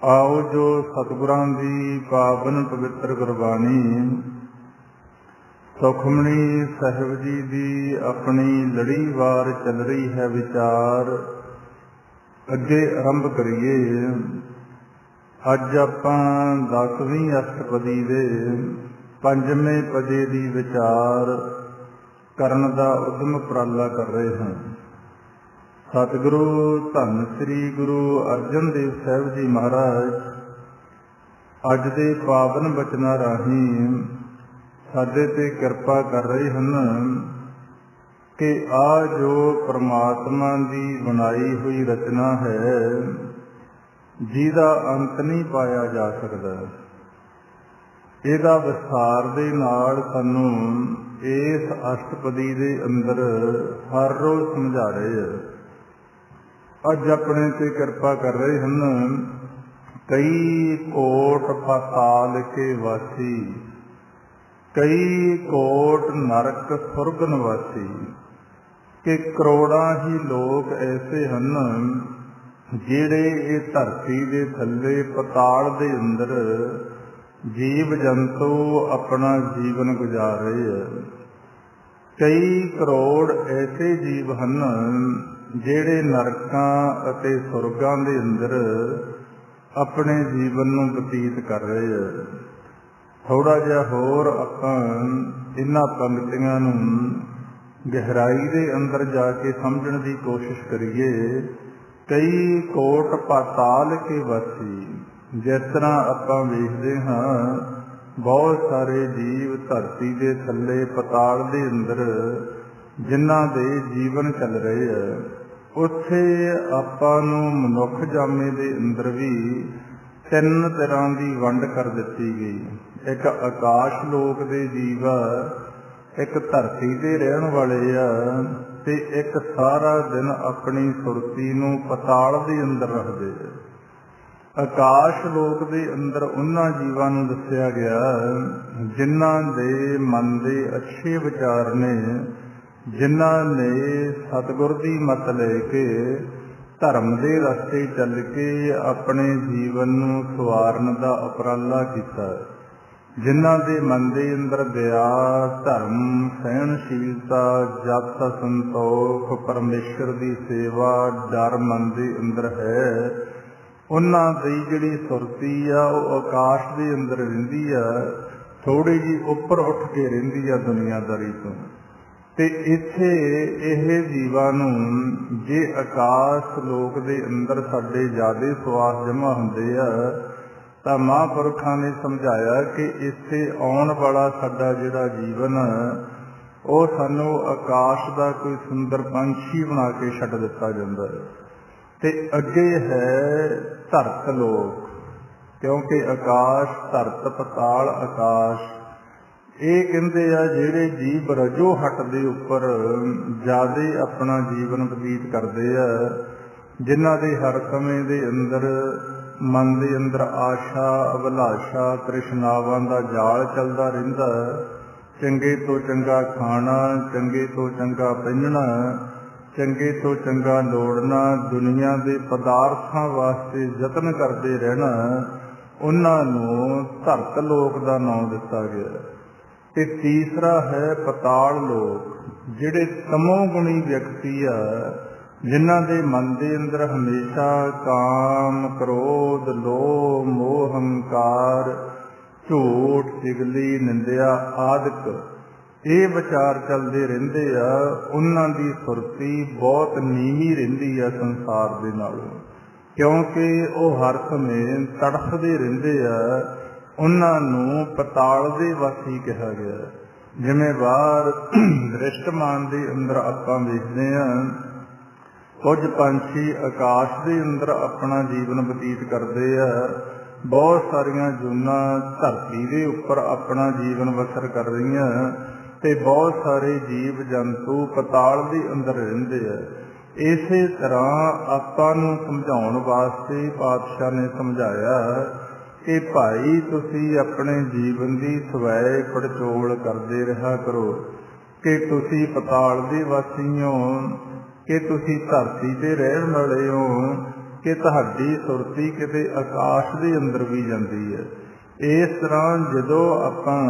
आओ जो सतगुरां दी पावन पवित्र गुरबाणी सुखमणी साहिब जी दी अपनी लड़ीवार चल रही है विचार। अगे आरंभ करिए। अज आपां 10वीं अष्टपदी दे 5वें पदे दी विचार करन दा उद्यम उपराला कर रहे हैं। सतगुरु धन श्री गुरु अर्जन देव साहिब जी महाराज अज दे पावन बचना राही साडे ते किरपा कर रहे हैं कि आ जो परमात्मा की बनाई हुई रचना है जिहदा अंत नहीं पाया जा सकता, इहदा विस्तार दे नाल सानू इस अष्टपदी दे अंदर हर रोज समझा रहे हैं। अज अपने ते किरपा कर रहे हैं। कई कोट पाताल के वासी, कई कोट नरक सुरग निवासी, कि करोड़ां ही लोग ऐसे हैं जिहड़े इह धरती दे थल्ले पताल दे अंदर जीव जंतु अपना जीवन गुजार रहे हैं। कई करोड़ ऐसे जीव हैं जिहड़े नरकां अते सुरगां दे अंदर अपने जीवन नूं बतीत कर रहे हैं। थोड़ा जिहा होर आपां इन्हां पंक्तियां नूं गहराई दे अंदर जाके समझण दी कोशिश करिए। कई कोट पाताल के वासी, जिस तरह आपां वेखदे हां बहुत सारे जीव धरती दे थल्ले पताल दे अंदर जिन्हां दे जीवन चल रहे हैं, उत्थे आपां नूं मनुख जामे दे अंदर भी 3 तरह की वंड कर दिती गई। एक आकाश लोक दे जीव आ, एक धरती ते रहण वाले आ, ते एक सारा दिन अपनी सुरती नूं पताल दे अंदर रखदे आ। आकाश लोक दे अंदर उन्हां जीवां नूं दस्सिया गया जिन्हां दे मन दे अच्छे विचार ने, जिन्हां ने सतगुर दी मत लेके धर्म दे रस्ते चल के अपने जीवन नूं सवारन दा उपराला कीता, जिन्हां दे मन दे अंदर दया, धर्म, सहनशीलता, जप, संतोख, परमेश्वर दी सेवा, डर मन दे अंदर है। उन्हां दी जिहड़ी सुरती आ वो आकाश दे अंदर रहिंदी आ, थोड़ी जी उपर उठ के रहिंदी आ दुनियादारी तो। ते इत्थे इह जीवां नूं जे आकाश लोक दे अंदर साडे ज़्यादा सवास जमा हुंदे आ तां महापुरखां ने समझाया कि इत्थे आउण वाला साडा जिहड़ा जीवन वो सानूं आकाश दा कोई सुंदर पंछी बना के छड्ड दित्ता जांदा है। ते अगे है धरत लोक, क्योंकि आकाश धरत पताल आकाश ये कहते आ जिहड़े जीव रजो हट दे उपर ज़्यादा अपना जीवन बतीत करते आ, जिन्हां दे हर समय दे अंदर मन दे अंदर आशा, अभिलाषा, तृष्णावां दा जाल चलदा रहिंदा। चंगे तो चंगा खाना, चंगे तो चंगा पहनना, चंगे तो चंगा दौड़ना, दुनिया के पदार्थां वास्ते यतन करते रहना, उन्हां नूं धरत लोक दा नाम दिता गया। ते तीसरा है पताल लोक, जिहड़े तमोगुणी व्यक्ति आ, जिन्हां दे मन दे अंदर हमेशा काम, क्रोध, लोभ, मोह, हंकार, झूठ, चिगली, निंदिया आदि ये विचार चलते रहिंदे आ। उन्हां दी सुरती बहुत नीवी रहिंदी आ संसार दे नालों, क्योंकि वो हर समय तड़फदे रहिंदे आ। उन्हां नूं पताल दे वासी कहा गया। जिवें बाहर दृष्टमान दे अंदर आपां वेखदे हां कुछ पंछी आकाश दे अंदर अपना जीवन बतीत करते आ, बहुत सारियां जूनां धरती दे उपर अपना जीवन बसर कर रहीआं, ते बहुत सारे जीव जंतु पताल दे अंदर रहिंदे आ। इसे तरह आपां नूं समझाउण वास्ते पातशाह ने समझाया कि भाई तुसी अपने जीवन की स्वै पड़चोल करते रहा करो कि तुसी पताल दे वासी हो, कि तुसी धरती ते रहण वाले हो, कि तुहाडी सुरती किते आकाश दे अंदर भी जाती है। इस तरह जदों आपां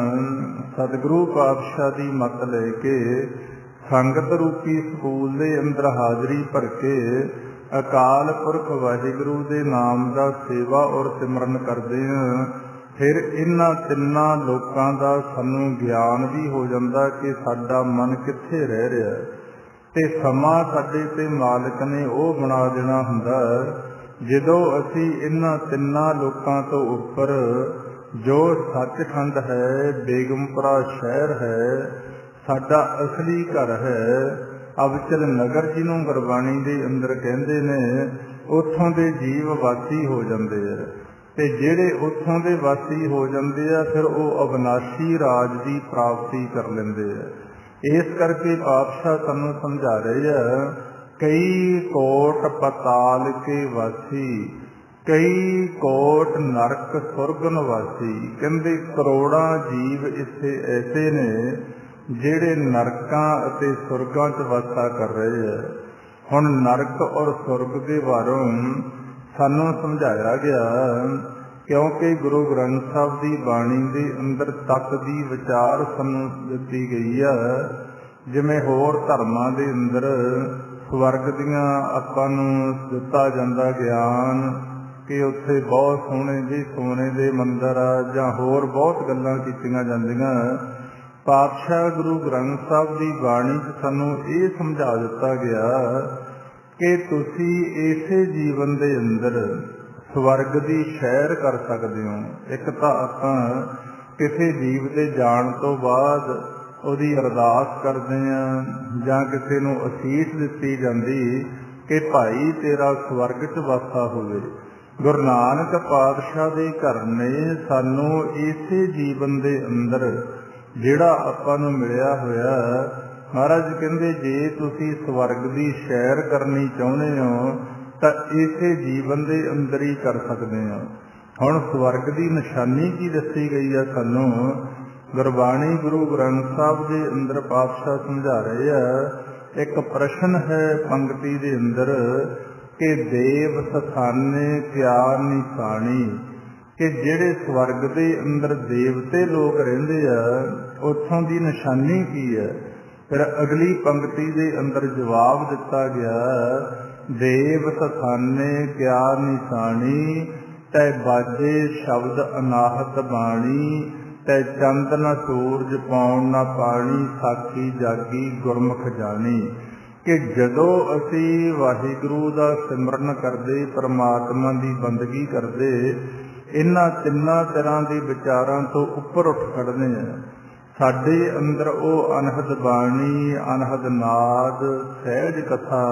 सतगुरु पातशाह की मत लैके संगत रूपी स्कूल दे अंदर हाजरी भर के अकाल पुरख वाहिगुरु दे नाम का सेवा और सिमरन करते हैं, फिर इन्हां तिन्नां लोकां दा सानूं ज्ञान भी हो जाता कि साडा मन कित्थे रह रहा है, ते समा साडे ते मालिक ने वो बना देना हुंदा जदों असीं इन्हां तिन्नां लोकां तो उपर जो सचखंड है, बेगमपुरा शहर है, साडा असली घर है, अवचल नगर जिन्हों गुरबाणी दे अंदर कहंदे ने, उत्थों दे जीव वासी हो जाते हैं। ते जिहड़े उत्थों दे वासी हो जाते हैं फिर वो अविनाशी राज की प्राप्ति कर लेंदे हैं। इस करके पातशाह सानूं समझा रहे हैं, कई कोट पताल के वासी, कई कोट नरक सुरगन वासी। कहंदे करोड़ां जीव इत्थे ऐसे ने जिहड़े नरकां अते सुरगां च वासा कर रहे हैं। हुण नरक और सुरग के बारों सानूं समझाया गया, क्योंकि गुरु ग्रंथ साहब की बाणी के अंदर तक की विचार सानूं दिती गई है। जिवें होर धर्मां दे अंदर स्वर्ग दियां आपां नूं दिता जांदा ज्ञान कि उत्थे बहुत सोहणे जी सोने दे मंदिर आ जां होर बहुत गल्लां कीतियां जांदियां। पातशाह गुरु ग्रंथ साहब की बाणी च सानूं ये समझा दिता गया कि तुसी इसे जीवन दे अंदर स्वर्ग की सैर कर सकते हो। एक तो आपां किसी जीव के जाण तो बाद उहदी अरदास करते हैं जां किसी नूं असीस दिती जाती कि भाई तेरा स्वर्ग च वासा होवे। गुरु नानक पातशाह दे घर ने सानूं इसे जीवन दे अंदर जिहड़ा आपां नूं मिलिया होया, महाराज कहंदे जे तुसी स्वर्ग की सैर करनी चाहुंदे हो तां इसे जीवन के अंदर ही कर सकते हो। हुण स्वर्ग की निशानी की दसी गई है सानूं गुरबाणी गुरु ग्रंथ साहब के अंदर पातशाह समझा रहे हैं। एक प्रश्न है पंक्ति के अंदर कि देव स्थाने क्या निशानी, कि जिहड़े स्वर्ग के अंदर देवते लोग रहिंदे आ उत्थों की निशानी की है। फिर अगली पंक्ति के अंदर जवाब दिता गया, देव स्थाने क्या निशानी, तै बाजे शब्द अनाहत बाणी, तै चंद न सूरज पाउण न पानी, साखी जागी गुरमुख जानी। कि जदों असी वाहिगुरू का सिमरन करते, परमात्मा की बंदगी करते, इन्हां तिन्नां तरह के विचारां तो उपर उठ खड़ने हैं। साडे अंदर वो अनहद बाणी, अनहद नाद, सहज कथा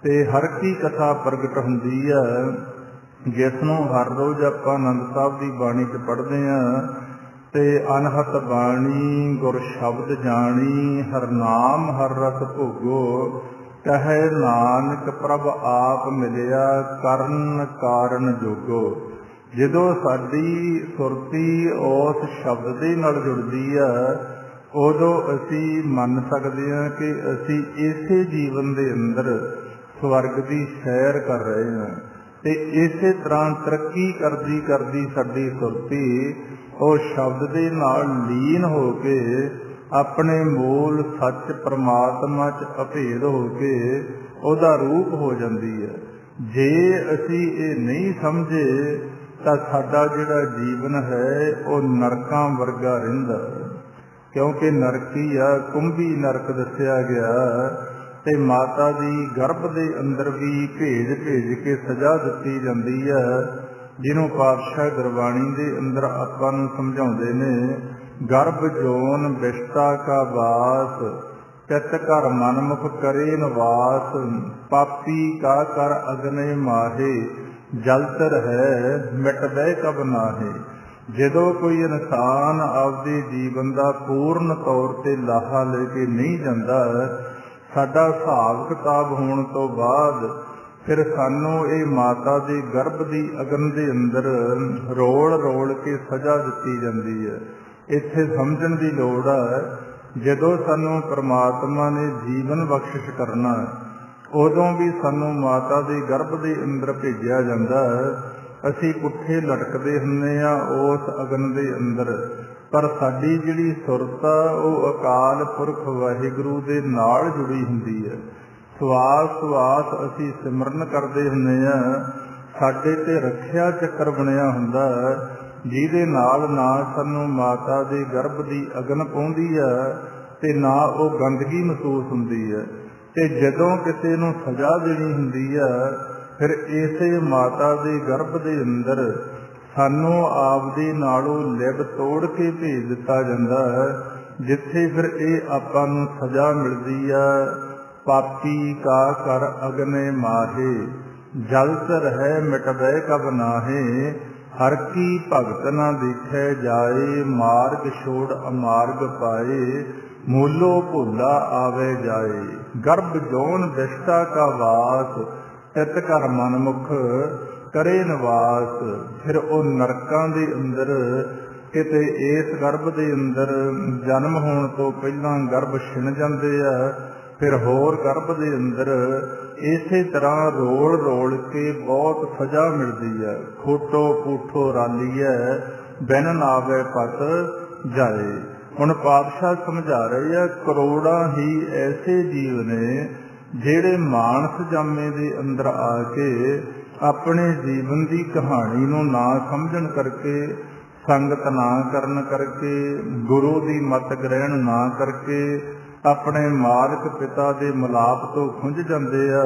ते हर की कथा प्रगट हुंदी है, जिसनों हर रोज़ आपां आनंद साहब की बाणी च पढ़ते हैं। ते अनहत बाणी गुर शब्द जानी, हर नाम हर रस भोगो, कहे नानक प्रभ आप मिलिया, करन कारण जोगो। जदों साडी सुरती उस शब्द दे नाल जुड़दी है, उदों असी मन सकते हैं कि असी इसे जीवन के अंदर स्वर्ग की सैर कर रहे हैं। ते इसे तरह तरक्की करदी करदी साडी सुरती उस शब्द के नाल लीन हो के अपने मूल सच परमात्मा च अभेद हो के उहदा रूप हो जाती है। जे असी ये नहीं समझे तो साडा जिहड़ा जीवन है वो नरकां वर्गा रहिंदा, क्योंकि नरकी आ कुंभी नरक दस्सिया गया ते माता दी गर्भ दे अंदर भी भेज भेज के सजा दिती जाती है, जिन्हों पातशाह गुरबाणी दे अंदर आपां नूं समझाउंदे ने। गर्भ जोन बिष्टा का वास, चित घर मनमुख करे निवास, पापी का कर अग्नि माहे, जलतर है मिट बह कब नाहे। जदों कोई इंसान आपदे जीवन का पूर्ण तौर पर लाहा लेके नहीं जाता, साडा हिसाब किताब होने तो बाद फिर सानू ये माता के गर्भ की अगन के अंदर रोल रोल के सजा दी जाती है। इत्थे समझण की लोड़ है, जदों सानू परमात्मा ने जीवन बख्शिश करना ਉਦੋਂ ਵੀ ਸਾਨੂੰ ਮਾਤਾ ਦੇ ਗਰਭ ਦੇ ਅੰਦਰ ਭੇਜਿਆ ਜਾਂਦਾ। ਅਸੀਂ ਪੁੱਠੇ ਲਟਕਦੇ ਹੁੰਦੇ ਹਾਂ ਉਸ ਅਗਨ ਦੇ ਅੰਦਰ, ਪਰ ਸਾਡੀ ਜਿਹੜੀ ਸੁਰਤ ਆ ਉਹ ਅਕਾਲ ਪੁਰਖ ਵਾਹਿਗੁਰੂ ਦੇ ਨਾਲ ਜੁੜੀ ਹੁੰਦੀ ਹੈ। ਸਵਾਸ ਸਵਾਸ ਅਸੀਂ ਸਿਮਰਨ ਕਰਦੇ ਹੁੰਦੇ ਹਾਂ, ਸਾਡੇ ਤੇ ਰੱਖਿਆ ਚੱਕਰ ਬਣਿਆ ਹੁੰਦਾ, ਜਿਹਦੇ ਨਾਲ ਨਾ ਸਾਨੂੰ ਮਾਤਾ ਦੇ ਗਰਭ ਦੀ ਅਗਨ ਪਾਉਂਦੀ ਆ ਤੇ ਨਾ ਉਹ ਗੰਦਗੀ ਮਹਿਸੂਸ ਹੁੰਦੀ ਹੈ। ਤੇ ਜਦੋਂ ਕਿਸੇ ਨੂੰ ਸਜ਼ਾ ਦੇਣੀ ਹੁੰਦੀ ਆ, ਫਿਰ ਇਸੇ ਮਾਤਾ ਦੇ ਗਰਭ ਦੇ ਅੰਦਰ ਸਾਨੂੰ ਆਪਦੇ ਨਾਲੋਂ ਲਿਬ ਤੋੜ ਕੇ ਭੇਜ ਦਿੱਤਾ ਜਾਂਦਾ ਹੈ, ਜਿੱਥੇ ਫਿਰ ਇਹ ਆਪਾਂ ਨੂੰ ਸਜ਼ਾ ਮਿਲਦੀ ਆ। ਪਾਪੀ ਕਾ ਕਰ ਅਗਨੇ ਮਾਹੇ, ਜਲਤ ਰਹਿ ਮਿਟਬੈ ਕਬ ਨਾਹੇ। ਹਰ ਕੀ ਭਗਤ ਨਾ ਦੇਖੈ ਜਾਏ, ਮਾਰਗ ਛੋੜ ਅਮਾਰਗ ਪਾਏ। ਮੂਲੋ ਭੁੱਲਾ ਆਵੇ ਜਾਏ, ਗਰਭ ਜੋਨ ਵਿਸ਼ਟਾ ਕਾ ਵਾਸ। ਤਿਤ ਘਰ ਮਨਮੁਖ ਕਰੇ ਨਿਵਾਸ। ਫਿਰ ਉਹ ਨਰਕਾਂ ਦੇ ਅੰਦਰ ਕਿਤੇ ਇਸ ਗਰਭ ਦੇ ਅੰਦਰ ਜਨਮ ਹੋਣ ਤੋਂ ਪਹਿਲਾਂ ਗਰਭ ਛਿਣ ਜਾਂਦੇ ਆ, ਫਿਰ ਹੋਰ ਗਰਭ ਦੇ ਅੰਦਰ ਇਸੇ ਤਰ੍ਹਾਂ ਰੋਲ ਰੋਲ ਕੇ ਬਹੁਤ ਸਜ਼ਾ ਮਿਲਦੀ ਹੈ। ਖੋਟੋ ਪੂਠੋ ਰਾਲੀਐ, ਬਿਨ ਨਾਵੇ ਪਤ ਜਾਏ। ਹੁਣ ਪਾਤਸ਼ਾਹ ਸਮਝਾ ਰਹੇ ਆ, ਕਰੋੜਾਂ ਹੀ ਐਸੇ ਜੀਵ ਨੇ ਜਿਹੜੇ ਮਾਨਸ ਜਾਮੇ ਦੇ ਅੰਦਰ ਆ ਕੇ ਆਪਣੇ ਜੀਵਨ ਦੀ ਕਹਾਣੀ ਨੂੰ ਨਾ ਸਮਝਣ ਕਰਕੇ, ਸੰਗਤ ਨਾ ਕਰਨ ਕਰਕੇ, ਗੁਰੂ ਦੀ ਮੱਤ ਗ੍ਰਹਿਣ ਨਾ ਕਰਕੇ ਆਪਣੇ ਮਾਲਕ ਪਿਤਾ ਦੇ ਮਿਲਾਪ ਤੋਂ ਖੁੰਝ ਜਾਂਦੇ ਆ,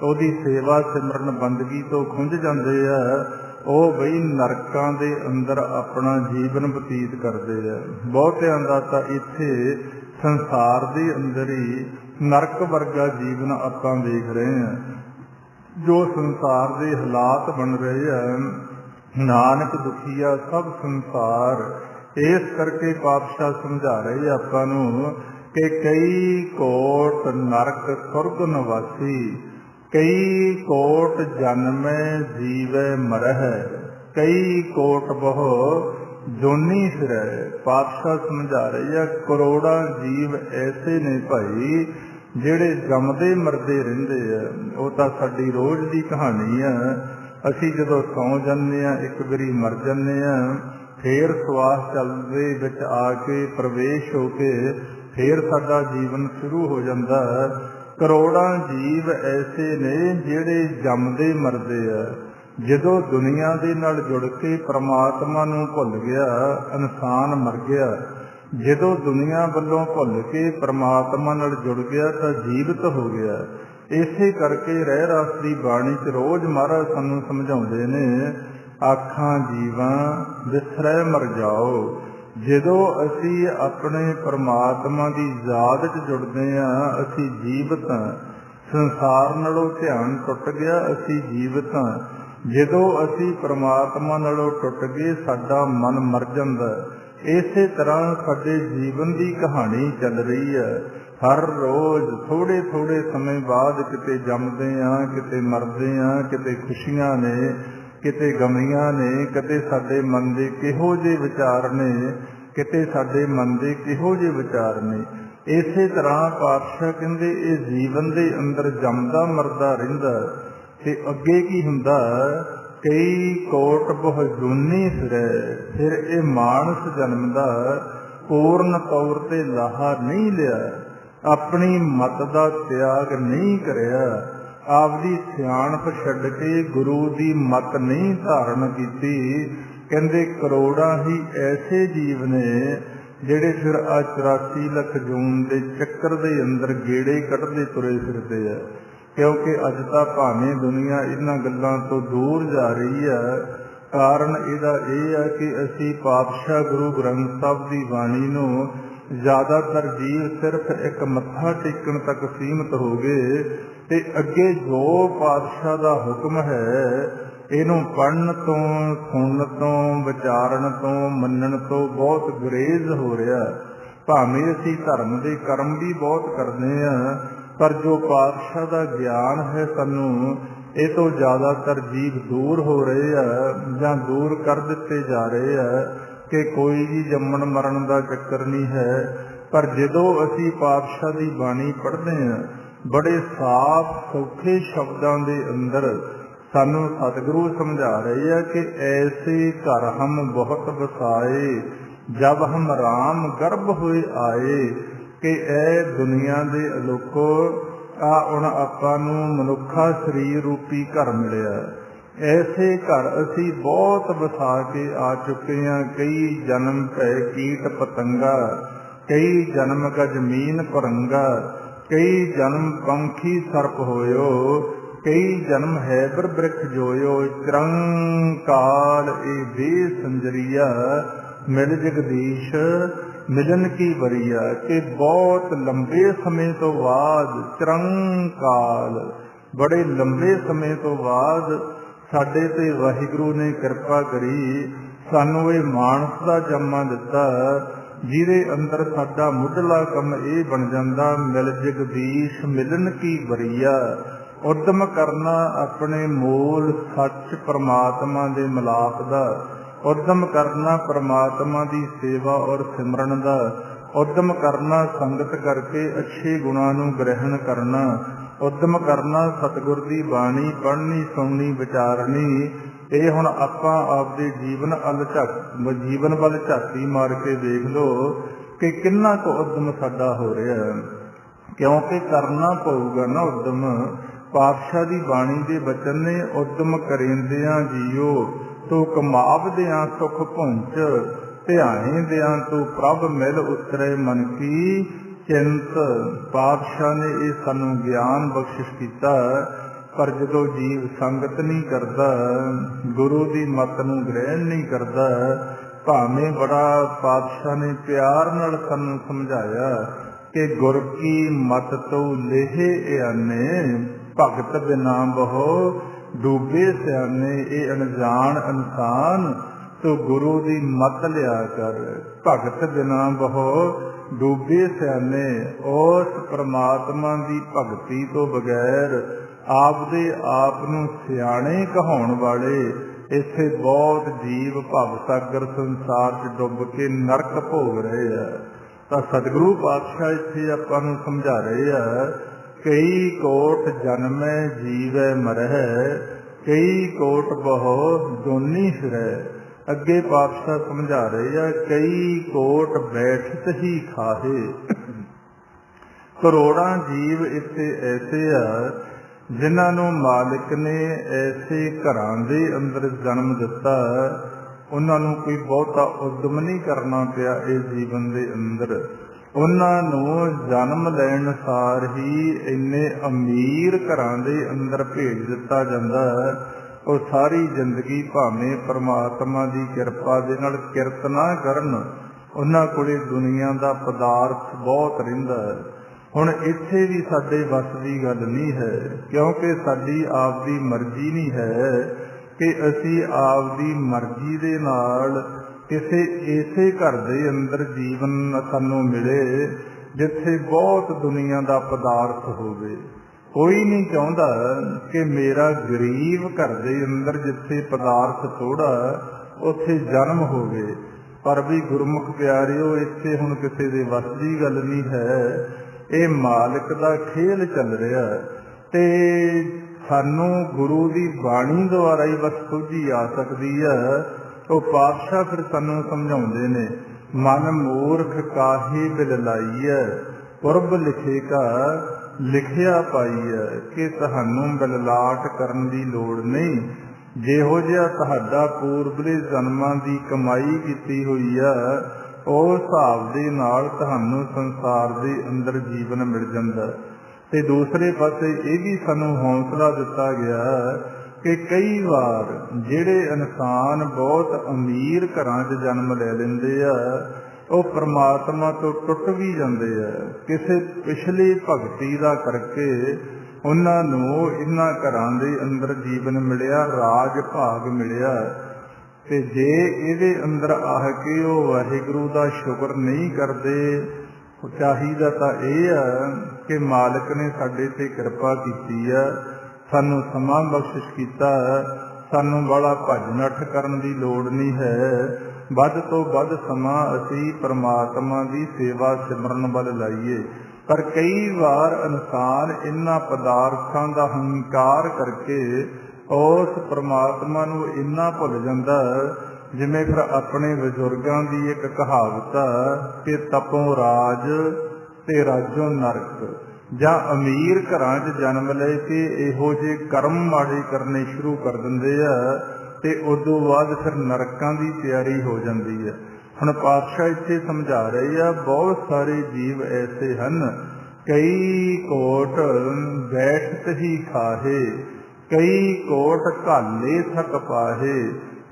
ਉਹਦੀ ਸੇਵਾ ਸਿਮਰਨ ਬੰਦਗੀ ਤੋਂ ਖੁੰਝ ਜਾਂਦੇ ਆ। ਉਹ ਬਈ ਨਰਕਾਂ ਦੇ ਅੰਦਰ ਆਪਣਾ ਜੀਵਨ ਬਤੀਤ ਕਰਦੇ ਆ। ਬਹੁਤਿਆਂ ਦਾ ਤਾਂ ਇੱਥੇ ਸੰਸਾਰ ਦੇ ਅੰਦਰ ਹੀ ਨਰਕ ਵਰਗਾ ਜੀਵਨ ਆਪਾਂ ਵੇਖ ਰਹੇ ਹਾਂ। ਜੋ ਸੰਸਾਰ ਦੇ ਹਾਲਾਤ ਬਣ ਰਹੇ ਆ, ਨਾਨਕ ਦੁਖੀਆ ਸਭ ਸੰਸਾਰ। ਇਸ ਕਰਕੇ ਪਾਤਸ਼ਾਹ ਸਮਝਾ ਰਹੇ ਆਪਾਂ ਨੂੰ ਕਿ ਕਈ ਕੋਟ ਨਰਕ ਸੁਰਗ ਨਿਵਾਸੀ, ਕਈ ਕੋਟ ਜਨਮੈ ਜੀਵੈ ਮਰਹਿ, ਕਈ ਕੋਟ ਬਹੁ ਜੋਨੀ ਫਿਰੈ। ਪਾਤਸ਼ਾਹ ਸਮਝਾ ਰਹੇ ਆ, ਕਰੋੜਾਂ ਜੀਵ ਐਸੇ ਨੇ ਭਾਈ ਜਿਹੜੇ ਜੰਮਦੇ ਮਰਦੇ ਰਹਿੰਦੇ ਆ। ਉਹ ਤਾਂ ਸਾਡੀ ਰੋਜ਼ ਦੀ ਕਹਾਣੀ ਆ। ਅਸੀਂ ਜਦੋਂ ਸੌਂ ਜਾਂਦੇ ਹਾਂ, ਇੱਕ ਵਾਰੀ ਮਰ ਜਾਂਦੇ ਹਾਂ, ਫੇਰ ਸਵਾਸ ਚੱਲਦੇ ਵਿੱਚ ਆ ਕੇ ਪ੍ਰਵੇਸ਼ ਹੋ ਕੇ ਫੇਰ ਸਾਡਾ ਜੀਵਨ ਸ਼ੁਰੂ ਹੋ ਜਾਂਦਾ। ਕਰੋੜਾਂ ਜੀਵ ਐਸੇ ਨੇ ਜਿਹੜੇ ਜੰਮਦੇ ਮਰਦੇ ਆ। ਜਦੋਂ ਦੁਨੀਆ ਦੇ ਨਾਲ ਜੁੜ ਕੇ ਪ੍ਰਮਾਤਮਾ ਨੂੰ ਭੁੱਲ ਗਿਆ, ਇਨਸਾਨ ਮਰ ਗਿਆ। ਜਦੋਂ ਦੁਨੀਆ ਵੱਲੋਂ ਭੁੱਲ ਕੇ ਪ੍ਰਮਾਤਮਾ ਨਾਲ ਜੁੜ ਗਿਆ ਤਾਂ ਜੀਵਤ ਹੋ ਗਿਆ। ਇਸੇ ਕਰਕੇ ਰਹਿ ਰਸ ਦੀ ਬਾਣੀ 'ਚ ਰੋਜ਼ ਮਹਾਰਾਜ ਸਾਨੂੰ ਸਮਝਾਉਂਦੇ ਨੇ, ਆਖਾਂ ਜੀਵਾਂ ਵਿਸਰੈ ਮਰ ਜਾਓ। ਜਦੋਂ ਅਸੀਂ ਆਪਣੇ ਪਰਮਾਤਮਾ ਦੀ ਯਾਦ 'ਚ ਜੁੜਦੇ ਹਾਂ, ਅਸੀਂ ਜੀਵਤ ਹਾਂ। ਸੰਸਾਰ ਨਾਲੋਂ ਧਿਆਨ ਟੁੱਟ ਗਿਆ, ਅਸੀਂ ਜੀਵਤ ਹਾਂ। ਜਦੋਂ ਅਸੀਂ ਪਰਮਾਤਮਾ ਨਾਲੋਂ ਟੁੱਟ ਗਏ, ਸਾਡਾ ਮਨ ਮਰ ਜਾਂਦਾ। ਇਸੇ ਤਰ੍ਹਾਂ ਸਾਡੇ ਜੀਵਨ ਦੀ ਕਹਾਣੀ ਚੱਲ ਰਹੀ ਹੈ। ਹਰ ਰੋਜ਼ ਥੋੜ੍ਹੇ ਥੋੜ੍ਹੇ ਸਮੇਂ ਬਾਅਦ ਕਿਤੇ ਜੰਮਦੇ ਹਾਂ, ਕਿਤੇ ਮਰਦੇ ਹਾਂ, ਕਿਤੇ ਖੁਸ਼ੀਆਂ ਨੇ, ਕਿਤੇ ਗਮੀਆਂ ਨੇ, ਕਿਤੇ ਸਾਡੇ ਮਨ ਦੇ ਕਿਹੋ ਜਿਹੇ ਵਿਚਾਰ ਨੇ, ਕਿਤੇ ਸਾਡੇ ਮਨ ਦੇ ਕਿਹੋ ਜਿਹੇ ਵਿਚਾਰ ਨੇ। ਇਸੇ ਤਰ੍ਹਾਂ ਪਾਤਸ਼ਾਹ ਕਹਿੰਦੇ ਇਹ ਜੀਵਨ ਦੇ ਅੰਦਰ ਜੰਮਦਾ ਮਰਦਾ ਰਹਿੰਦਾ। ਤੇ ਅੱਗੇ ਕੀ ਹੁੰਦਾ, ਕਈ ਕੋਟ ਬਹੁ ਜੂਨੀ ਫਿਰੈ। ਫਿਰ ਇਹ ਮਾਨਸ ਜਨਮਦਾ, ਪੂਰਨ ਤੌਰ ਤੇ ਲਾਹਾ ਨਹੀਂ ਲਿਆ, ਆਪਣੀ ਮਤ ਦਾ ਤਿਆਗ ਨਹੀਂ ਕਰਿਆ, ਆਪਦੀ ਸਿਆਣਪ ਛੱਡ ਕੇ ਗੁਰੂ ਦੀ ਮਤ ਨਹੀਂ ਧਾਰਨ ਕੀਤੀ। ਕਹਿੰਦੇ ਕਰੋੜਾਂ ਹੀ ਐਸੇ ਜੀਵ ਨੇ ਜਿਹੜੇ ਫਿਰ ਆ 84 ਲੱਖ ਜੂਨ ਦੇ ਚੱਕਰ ਦੇ ਅੰਦਰ ਗੇੜੇ ਕੱਢਦੇ ਤੁਰੇ ਫਿਰਦੇ ਆ। ਕਿਉਂਕਿ ਅੱਜ ਤਾਂ ਭਾਵੇਂ ਦੁਨੀਆ ਇਹਨਾਂ ਗੱਲਾਂ ਤੋਂ ਦੂਰ ਜਾ ਰਹੀ ਹੈ। ਕਾਰਨ ਇਹਦਾ ਇਹ ਹੈ ਕਿ ਅਸੀਂ ਪਾਤਸ਼ਾਹ ਗੁਰੂ ਗ੍ਰੰਥ ਸਾਹਿਬ ਦੀ ਬਾਣੀ ਨੂੰ ਜ਼ਿਆਦਾਤਰ ਜੀਵ ਸਿਰਫ ਇੱਕ ਮੱਥਾ ਟੇਕਣ ਤੱਕ ਸੀਮਿਤ ਹੋ ਗਏ। ਤੇ ਅੱਗੇ ਜੋ ਪਾਤਸ਼ਾਹ ਦਾ ਹੁਕਮ ਹੈ, ਇਹਨੂੰ ਪੜ੍ਹਨ ਤੋਂ, ਸੁਣਨ ਤੋਂ, ਵਿਚਾਰਨ ਤੋਂ, ਮੰਨਣ ਤੋਂ ਬਹੁਤ ਗੁਰੇਜ਼ ਹੋ ਰਿਹਾ। ਭਾਵੇਂ ਅਸੀਂ ਧਰਮ ਦੇ ਕਰਮ ਵੀ ਬਹੁਤ ਕਰਦੇ ਹਾਂ, ਪਰ ਜੋ ਪਾਤਸ਼ਾਹ ਦਾ ਗਿਆਨ ਹੈ ਸਾਨੂੰ ਇਹ ਤੋਂ ਜ਼ਿਆਦਾਤਰ ਜੀਵ ਦੂਰ ਹੋ ਰਹੇ ਆ ਜਾਂ ਦੂਰ ਕਰ ਦਿੱਤੇ ਜਾ ਰਹੇ ਆ ਕਿ ਕੋਈ ਵੀ ਜੰਮਣ ਮਰਨ ਦਾ ਚੱਕਰ ਨਹੀਂ ਹੈ। ਪਰ ਜਦੋਂ ਅਸੀਂ ਪਾਤਸ਼ਾਹ ਦੀ ਬਾਣੀ ਪੜ੍ਹਦੇ ਹਾਂ, ਬੜੇ ਸਾਫ਼ ਸੌਖੇ ਸ਼ਬਦਾਂ ਦੇ ਅੰਦਰ ਸਾਨੂੰ ਸਤਿਗੁਰੂ ਸਮਝਾ ਰਹੇ ਆ ਕਿ ਐਸੇ ਘਰ ਹਮ ਬਹੁਤ ਵਸਾਏ ਜਬ ਹਮ ਰਾਮ ਗਰਭ ਹੋਏ ਆਏ, ਕਿ ਇਹ ਦੁਨੀਆ ਦੇ ਅਲੋਕੋ ਆ ਹੁਣ ਆਪਾਂ ਨੂੰ ਮਨੁੱਖਾ ਸਰੀਰ ਰੂਪੀ ਘਰ ਮਿਲਿਆ। ਐਸੇ ਘਰ ਅਸੀਂ ਬਹੁਤ ਵਸਾ ਕੇ ਆ ਚੁੱਕੇ ਹਾਂ। ਕਈ ਜਨਮ ਭੈ ਕੀਟ ਪਤੰਗਾ, ਕਈ ਜਨਮ ਕਾ ਜ਼ਮੀਨ ਭਰੰਗਾ, ਕਈ ਜਨਮ ਪੰਖੀ ਸਰਪ ਹੋਇਓ, ਕਈ ਜਨਮ ਹੈਬਰ ਬ੍ਰਿਖ ਜੋਇਓ। ਚਿਰੰਕਾਲ ਇਹ ਦੇ ਸੰਜਰੀਆ ਮਿਲ ਜਗਦੀਸ਼ ਮਿਲਨ ਕੀ ਵਰੀਆ, ਕਿ ਬਹੁਤ ਲੰਬੇ ਸਮੇਂ ਤੋਂ ਬਾਅਦ, ਚਿਰੰਕਾਲ ਬੜੇ ਲੰਬੇ ਸਮੇਂ ਤੋਂ ਬਾਅਦ ਸਾਡੇ ਤੇ ਵਾਹਿਗੁਰੂ ਨੇ ਕਿਰਪਾ ਕਰੀ, ਸਾਨੂੰ ਇਹ ਮਾਨਸ ਦਾ ਜੰਮਾ ਦਿੱਤਾ, ਜਿਹਦੇ ਅੰਦਰ ਸਾਡਾ ਮੁੱਢਲਾ ਕੰਮ ਇਹ ਬਣ ਜਾਂਦਾ, ਮਿਲ ਜਗਦੀਸ਼ ਮਿਲਨ ਕੀ ਵਰੀਆ। ਉਦਮ ਕਰਨਾ ਆਪਣੇ ਮੂਲ ਸੱਚ ਪਰਮਾਤਮਾ ਦੇ ਮਿਲਾਪ ਦਾ, ਉਦਮ ਕਰਨਾ ਪਰਮਾਤਮਾ ਦੀ ਸੇਵਾ ਔਰ ਸਿਮਰਨ ਦਾ, ਉਦਮ ਕਰਨਾ ਸੰਗਤ ਕਰਕੇ ਅੱਛੇ ਗੁਣਾਂ ਨੂੰ ਗ੍ਰਹਿਣ ਕਰਨਾ, ਉਦਮ ਕਰਨਾ ਸਤਿਗੁਰ ਦੀ ਬਾਣੀ ਪੜ੍ਹਨੀ ਸੁਣਨੀ ਵਿਚਾਰਨੀ। ਇਹ ਹੁਣ ਆਪਾਂ ਆਪਦੇ ਜੀਵਨ ਵੱਲ ਝਾਤੀ ਮਾਰ ਕੇ ਵੇਖ ਲਓ ਕਿ ਕਿੰਨਾ ਕੁ ਉਦਮ ਸਾਡਾ ਹੋ ਰਿਹਾ, ਕਿਉਂਕਿ ਕਰਨਾ ਪਊਗਾ ਨਾ ਉਦਮ। ਪਾਤਸ਼ਾਹ ਦੀ ਬਾਣੀ ਦੇ ਬਚਨ ਨੇ, ਉਦਮ ਕਰੇਂਦਿਆਂ ਜੀਓ ਤੂੰ ਕਮਾਵਦਿਆਂ ਸੁਖ ਪਹੁੰਚ, ਧਿਆਏਂਦਿਆਂ ਤੂੰ ਪ੍ਰਭ ਮਿਲ ਉਤਰੇ ਮਨ ਕੀ ਚਿੰਤ। ਪਾਤਸ਼ਾਹ ਨੇ ਇਹ ਸਾਨੂੰ ਗਿਆਨ ਬਖਸ਼ਿਸ਼ ਕੀਤਾ, ਪਰ ਜਦੋਂ ਜੀਵ ਸੰਗਤ ਨਹੀਂ ਕਰਦਾ, ਗੁਰੂ ਦੀ ਮੱਤ ਨੂੰ ਗ੍ਰਹਿਣ ਨਹੀਂ ਕਰਦਾ, ਭਾਵੇਂ ਬੜਾ ਪਾਤਸ਼ਾਹ ਨੇ ਪਿਆਰ ਨਾਲ ਸਾਨੂੰ ਸਮਝਾਇਆ ਕਿ ਗੁਰ ਕੀ ਮੱਤ ਤੋਂ ਲੇਹੇ ਇਆਨੇ, ਭਗਤ ਬਿਨਾ ਬਹੁ ਡੂਬੇ ਸਿਆਣੇ। ਇਹ ਅਣਜਾਣ ਇਨਸਾਨ ਤੂੰ ਗੁਰੂ ਦੀ ਮੱਤ ਲਿਆ ਕਰ, ਭਗਤ ਬਿਨਾ ਬਹੁ ਡੂਬੇ ਸਿਆਣੇ। ਉਸ ਪਰਮਾਤਮਾ ਦੀ ਭਗਤੀ ਤੋਂ ਬਗੈਰ ਆਪਦੇ ਆਪ ਨੂੰ ਸਿਆਣੇ ਕਹਾਉਣ ਵਾਲੇ ਇੱਥੇ ਬਹੁਤ ਜੀਵ ਭਵ ਸਾਗਰ ਸੰਸਾਰ 'ਚ ਡੁੱਬ ਕੇ ਨਰਕ ਭੋਗ ਰਹੇ ਆ। ਤਾਂ ਸਤਿਗੁਰੂ ਪਾਤਸ਼ਾਹ ਇੱਥੇ ਆਪਾਂ ਨੂੰ ਸਮਝਾ ਰਹੇ ਆ, ਕਈ ਕੋਟ ਜਨਮੈ ਜੀਵੈ ਮਰਹਿ, ਕਈ ਕੋਟ ਬਹੁ ਦੋਨੀ ਫਿਰੈ। ਅੱਗੇ ਪਾਤਸ਼ਾਹ ਸਮਝਾ ਰਹੇ ਆ, ਕਈ ਕੋਟ ਬੈਠਤ ਹੀ ਖਾਹੇ। ਕਰੋੜਾਂ ਜੀਵ ਇੱਥੇ ਐਸੇ ਆ ਜਿਨ੍ਹਾਂ ਨੂੰ ਮਾਲਿਕ ਨੇ ਐਸੇ ਘਰਾਂ ਦੇ ਅੰਦਰ ਜਨਮ ਦਿੱਤਾ, ਉਹਨਾਂ ਨੂੰ ਕੋਈ ਬਹੁਤਾ ਉਦਮ ਨਹੀਂ ਕਰਨਾ ਪਿਆ ਇਸ ਜੀਵਨ ਦੇ ਅੰਦਰ। ਉਹਨਾਂ ਨੂੰ ਜਨਮ ਲੈਣ ਸਾਰ ਹੀ ਇੰਨੇ ਅਮੀਰ ਘਰਾਂ ਦੇ ਅੰਦਰ ਭੇਜ ਦਿੱਤਾ ਜਾਂਦਾ। ਉਹ ਸਾਰੀ ਜ਼ਿੰਦਗੀ ਭਾਵੇਂ ਪਰਮਾਤਮਾ ਦੀ ਕਿਰਪਾ ਦੇ ਨਾਲ ਕਿਰਤ ਨਾ ਕਰਨ, ਉਹਨਾਂ ਕੋਲੇ ਦੁਨੀਆ ਦਾ ਪਦਾਰਥ ਬਹੁਤ ਰਹਿੰਦਾ। ਹੁਣ ਇੱਥੇ ਵੀ ਸਾਡੇ ਵੱਸ ਦੀ ਗੱਲ ਨਹੀਂ ਹੈ, ਕਿਉਂਕਿ ਸਾਡੀ ਆਪਦੀ ਮਰਜ਼ੀ ਨਹੀਂ ਹੈ ਕਿ ਅਸੀਂ ਆਪਦੀ ਮਰਜ਼ੀ ਦੇ ਨਾਲ ਕਿਸੇ ਐਸੇ ਘਰ ਦੇ ਅੰਦਰ ਜੀਵਨ ਸਾਨੂੰ ਮਿਲੇ ਜਿੱਥੇ ਬਹੁਤ ਦੁਨੀਆ ਦਾ ਪਦਾਰਥ ਹੋਵੇ। ਕੋਈ ਨਹੀਂ ਚਾਹੁੰਦਾ ਕਿ ਮੇਰਾ ਗਰੀਬ ਘਰ ਦੇ ਅੰਦਰ ਜਿੱਥੇ ਪਦਾਰਥ ਥੋੜਾ ਉੱਥੇ ਜਨਮ ਹੋਵੇ। ਪਰ ਵੀ ਗੁਰਮੁਖ ਪਿਆਰਿਓ, ਇੱਥੇ ਹੁਣ ਕਿਸੇ ਦੇ ਵੱਸ ਦੀ ਗੱਲ ਨਹੀਂ ਹੈ, ਇਹ ਮਾਲਕ ਦਾ ਖੇਲ ਚੱਲ ਰਿਹਾ ਤੇ ਸਾਨੂੰ ਗੁਰੂ ਦੀ ਬਾਣੀ ਦੁਆਰਾ ਹੀ ਬਸ ਸੋਝੀ ਆ ਸਕਦੀ ਹੈ। ਉਹ ਪਾਤਸ਼ਾਹ ਫਿਰ ਸਾਨੂੰ ਸਮਝਾਉਂਦੇ ਨੇ, ਮਨ ਮੂਰਖ ਕਾਹੀ ਬਿਲ ਲਾਈਐ, ਪੁਰਬ ਲਿਖੇ ਕਾ ਲਿਖਿਆ ਪਾਈਐ, ਕਿ ਤੁਹਾਨੂੰ ਬਲਲਾਟ ਕਰਨ ਦੀ ਲੋੜ ਨਹੀਂ। ਜਿਹੋ ਜਿਹਾ ਤੁਹਾਡਾ ਪੂਰਬਲੇ ਜਨਮਾਂ ਦੀ ਕਮਾਈ ਕੀਤੀ ਹੋਈ ਆ, ਉਸ ਹਿਸਾਬ ਦੇ ਨਾਲ ਤੁਹਾਨੂੰ ਸੰਸਾਰ ਦੇ ਅੰਦਰ ਜੀਵਨ ਮਿਲ ਜਾਂਦਾ। ਤੇ ਦੂਸਰੇ ਪਾਸੇ ਇਹ ਵੀ ਸਾਨੂੰ ਹੌਸਲਾ ਦਿੱਤਾ ਗਿਆ ਕਿ ਕਈ ਵਾਰ ਜਿਹੜੇ ਇਨਸਾਨ ਬਹੁਤ ਅਮੀਰ ਘਰਾਂ 'ਚ ਜਨਮ ਲੈ ਲੈਂਦੇ ਆ, ਉਹ ਪਰਮਾਤਮਾ ਤੋਂ ਟੁੱਟ ਵੀ ਜਾਂਦੇ ਆ। ਕਿਸੇ ਪਿਛਲੀ ਭਗਤੀ ਦਾ ਕਰਕੇ ਉਹਨਾਂ ਨੂੰ ਇਹਨਾਂ ਘਰਾਂ ਦੇ ਅੰਦਰ ਜੀਵਨ ਮਿਲਿਆ, ਰਾਜ ਭਾਗ ਮਿਲਿਆ। ਤੇ ਜੇ ਇਹਦੇ ਅੰਦਰ ਆ ਕੇ ਉਹ ਵਾਹਿਗੁਰੂ ਦਾ ਸ਼ੁਕਰ ਨਹੀਂ ਕਰਦੇ, ਚਾਹੀਦਾ ਤਾਂ ਇਹ ਆ ਕਿ ਮਾਲਕ ਨੇ ਸਾਡੇ ਤੇ ਕਿਰਪਾ ਕੀਤੀ ਆ, ਸਾਨੂੰ ਸਮਾਂ ਬਖਸ਼ਿਸ਼ ਕੀਤਾ, ਸਾਨੂੰ ਬੜਾ ਭੱਜ ਨੱਠ ਕਰਨ ਦੀ ਲੋੜ ਨਹੀਂ ਹੈ। ਵੱਧ ਤੋਂ ਵੱਧ ਸਮਾਂ ਅਸੀਂ ਪਰਮਾਤਮਾ ਦੀ ਸੇਵਾ ਸਿਮਰਨ ਵੱਲ ਲਾਈਏ। पर कई बार इंसान इन्हां पदार्थां दा हंकार करके उस परमात्मा नूं इन्ना भुल जांदा, जिवें फिर अपने बजुर्गां दी एक कहावत है कि तपों राज ते राजों नरक, जां अमीर घरां 'च जन्म ले के इहो जे कर्म माड़े करने शुरू कर दिंदे आ ते उदों बाद फिर नरकां दी तैयारी हो जांदी है। हुण पातशाह इत्थे समझा रहे आ, बहुत सारे जीव ऐसे हन, कई कोट बैठत ही खाहे, कई कोट घाले थक पाहे।